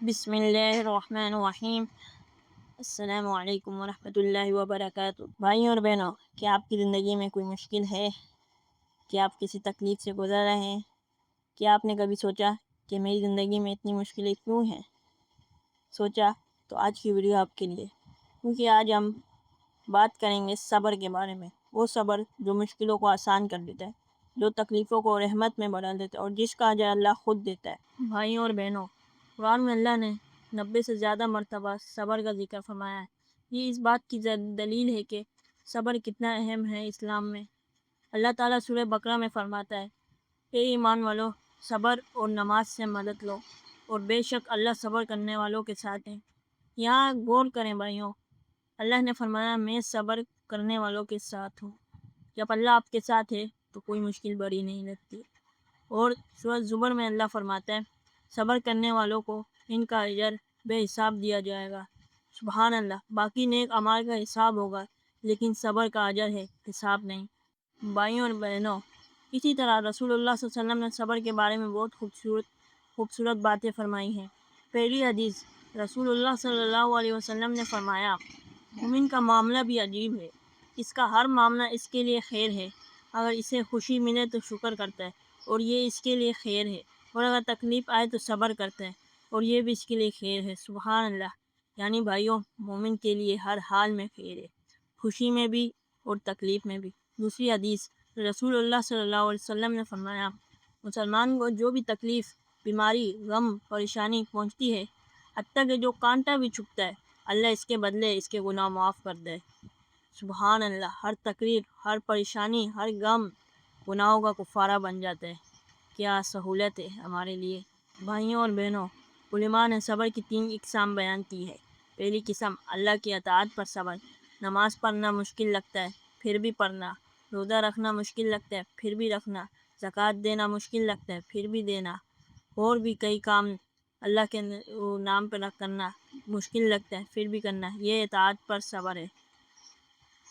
بسم اللہ الرحمن الرحیم۔ السلام علیکم ورحمۃ اللہ وبرکاتہ۔ بھائیوں اور بہنوں، کیا آپ کی زندگی میں کوئی مشکل ہے؟ کیا آپ کسی تکلیف سے گزر رہے ہیں؟ کیا آپ نے کبھی سوچا کہ میری زندگی میں اتنی مشکلیں کیوں ہیں؟ سوچا تو آج کی ویڈیو آپ کے لیے، کیونکہ آج ہم بات کریں گے صبر کے بارے میں۔ وہ صبر جو مشکلوں کو آسان کر دیتا ہے، جو تکلیفوں کو رحمت میں بدل دیتا ہے، اور جس کا اجر اللہ خود دیتا ہے۔ بھائیوں اور بہنوں، قرآن میں اللہ نے 90 سے زیادہ مرتبہ صبر کا ذکر فرمایا ہے۔ یہ اس بات کی دلیل ہے کہ صبر کتنا اہم ہے اسلام میں۔ اللہ تعالیٰ سورہ بقرہ میں فرماتا ہے، اے ایمان والو، صبر اور نماز سے مدد لو، اور بے شک اللہ صبر کرنے والوں کے ساتھ ہیں۔ یہاں غور کریں بھائیوں، اللہ نے فرمایا میں صبر کرنے والوں کے ساتھ ہوں۔ جب اللہ آپ کے ساتھ ہے تو کوئی مشکل بری نہیں لگتی۔ اور سورہ زمر میں اللہ فرماتا ہے، صبر کرنے والوں کو ان کا اجر بے حساب دیا جائے گا۔ سبحان اللہ، باقی نیک اعمال کا حساب ہوگا، لیکن صبر کا اجر ہے، حساب نہیں۔ بھائیوں اور بہنوں، اسی طرح رسول اللہ صلی اللہ علیہ وسلم نے صبر کے بارے میں بہت خوبصورت باتیں فرمائی ہیں۔ پہلی حدیث، رسول اللہ صلی اللہ علیہ وسلم نے فرمایا، مومن کا معاملہ بھی عجیب ہے، اس کا ہر معاملہ اس کے لیے خیر ہے۔ اگر اسے خوشی ملے تو شکر کرتا ہے، اور یہ اس کے لیے خیر ہے، اور اگر تکلیف آئے تو صبر کرتا ہے، اور یہ بھی اس کے لیے خیر ہے۔ سبحان اللہ، یعنی بھائیوں، مومن کے لیے ہر حال میں خیر ہے، خوشی میں بھی اور تکلیف میں بھی۔ دوسری حدیث، رسول اللہ صلی اللہ علیہ وسلم نے فرمایا، مسلمان کو جو بھی تکلیف، بیماری، غم، پریشانی پہنچتی ہے، حتیٰ کہ جو کانٹا بھی چبھتا ہے، اللہ اس کے بدلے اس کے گناہ معاف کر دے۔ سبحان اللہ، ہر تکلیف، ہر پریشانی، ہر غم گناہوں کا کفارہ بن جاتا ہے۔ کیا سہولت ہے ہمارے لیے۔ بھائیوں اور بہنوں، علماء نے صبر کی 3 اقسام بیان کی ہے۔ پہلی قسم، اللہ کی اطاعت پر صبر۔ نماز پڑھنا مشکل لگتا ہے، پھر بھی پڑھنا۔ روزہ رکھنا مشکل لگتا ہے، پھر بھی رکھنا۔ زکوٰۃ دینا مشکل لگتا ہے، پھر بھی دینا۔ اور بھی کئی کام اللہ کے نام پر کرنا مشکل لگتا ہے، پھر بھی کرنا۔ یہ اطاعت پر صبر ہے۔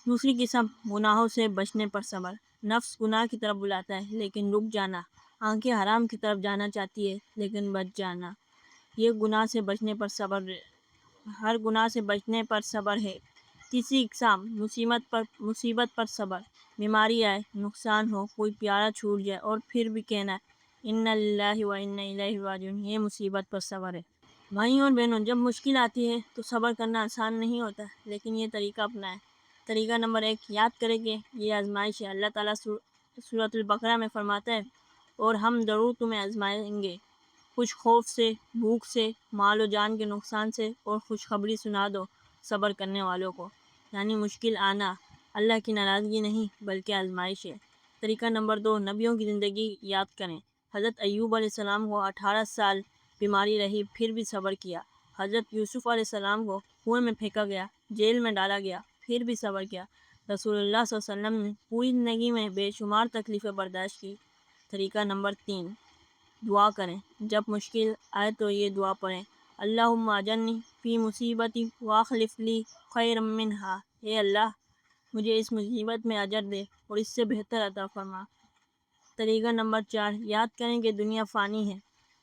دوسری قسم، گناہوں سے بچنے پر صبر۔ نفس گناہ کی طرف بلاتا ہے لیکن رک جانا، آنکھیں حرام کی طرف جانا چاہتی ہے لیکن بچ جانا، یہ گناہ سے بچنے پر صبر، ہر گناہ سے بچنے پر صبر ہے۔ تیسری اقسام، مصیبت پر صبر۔ بیماری آئے، نقصان ہو، کوئی پیارا چھوٹ جائے، اور پھر بھی کہنا انا للہ و انا الیہ راجعون، یہ مصیبت پر صبر ہے۔ بھائیوں اور بہنوں، جب مشکل آتی ہے تو صبر کرنا آسان نہیں ہوتا، لیکن یہ طریقہ اپنائیں۔ طریقہ نمبر 1، یاد کریں کہ یہ آزمائش ہے۔ اللہ تعالیٰ سورۃ البقرہ میں فرماتا ہے، اور ہم ضرور تمہیں آزمائیں گے، کچھ خوف سے، بھوک سے، مال و جان کے نقصان سے، اور خوشخبری سنا دو صبر کرنے والوں کو۔ یعنی مشکل آنا اللہ کی ناراضگی نہیں بلکہ آزمائش ہے۔ طریقہ نمبر 2، نبیوں کی زندگی یاد کریں۔ حضرت ایوب علیہ السلام کو 18 سال بیماری رہی، پھر بھی صبر کیا۔ حضرت یوسف علیہ السلام کو کنویں میں پھینکا گیا، جیل میں ڈالا گیا، پھر بھی صبر کیا۔ رسول اللہ صلی اللہ علیہ وسلم نے پوری زندگی میں بے شمار تکلیفیں برداشت کی۔ طریقہ نمبر 3، دعا کریں۔ جب مشکل آئے تو یہ دعا پڑھیں، اللہم اجرنی فی مصیبتی واخلف لی خیرا منہا، اے اللہ مجھے اس مصیبت میں اجر دے اور اس سے بہتر عطا فرما۔ طریقہ نمبر 4، یاد کریں کہ دنیا فانی ہے،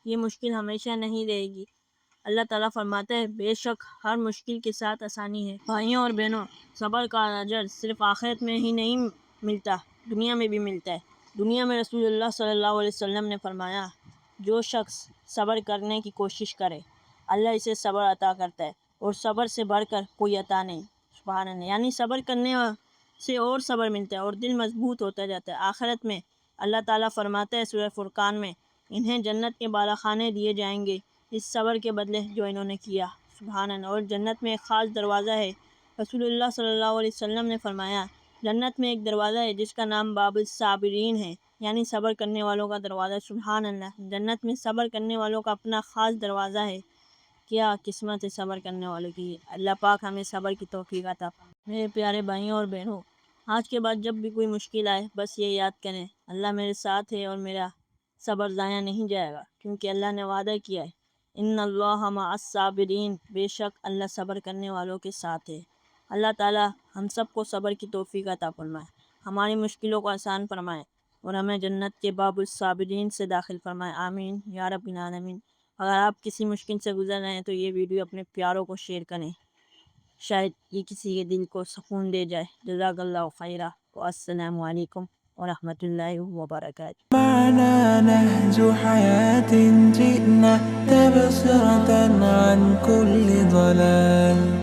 یہ مشکل ہمیشہ نہیں رہے گی۔ اللہ تعالیٰ فرماتا ہے، بے شک ہر مشکل کے ساتھ آسانی ہے۔ بھائیوں اور بہنوں، صبر کا اجر صرف آخرت میں ہی نہیں ملتا، دنیا میں بھی ملتا ہے۔ دنیا میں رسول اللہ صلی اللہ علیہ وسلم نے فرمایا، جو شخص صبر کرنے کی کوشش کرے، اللہ اسے صبر عطا کرتا ہے، اور صبر سے بڑھ کر کوئی عطا نہیں۔ سبحان اللہ، یعنی صبر کرنے سے اور صبر ملتا ہے اور دل مضبوط ہوتا جاتا ہے۔ آخرت میں اللہ تعالیٰ فرماتا ہے سورہ فرقان میں، انہیں جنت کے بالا خانے دیے جائیں گے اس صبر کے بدلے جو انہوں نے کیا۔ سبحان اللہ، اور جنت میں ایک خاص دروازہ ہے۔ رسول اللہ صلی اللہ علیہ وسلم نے فرمایا، جنت میں ایک دروازہ ہے جس کا نام باب الصابرین ہے، یعنی صبر کرنے والوں کا دروازہ۔ سبحان اللہ، جنت میں صبر کرنے والوں کا اپنا خاص دروازہ ہے۔ کیا قسمت ہے صبر کرنے والوں کی۔ اللہ پاک ہمیں صبر کی توفیق عطا فرمائے۔ میرے پیارے بھائیوں اور بہنوں، آج کے بعد جب بھی کوئی مشکل آئے، بس یہ یاد کریں، اللہ میرے ساتھ ہے اور میرا صبر ضائع نہیں جائے گا، کیونکہ اللہ نے وعدہ کیا ہے، ان اللہ مع الصابرین، بے شک اللہ صبر کرنے والوں کے ساتھ ہے۔ اللہ تعالیٰ ہم سب کو صبر کی توفیق عطا فرمائے، ہماری مشکلوں کو آسان فرمائے، اور ہمیں جنت کے باب الصابرین سے داخل فرمائے۔ آمین یا رب العالمین۔ اگر آپ کسی مشکل سے گزر رہے ہیں تو یہ ویڈیو اپنے پیاروں کو شیئر کریں، شاید یہ کسی کے دل کو سکون دے جائے۔ جزاک اللہ خیرہ، والسلام علیکم ورحمۃ اللہ وبرکاتہ۔ معنا نهج حياة جئنا تبصرة عن كل ضلال.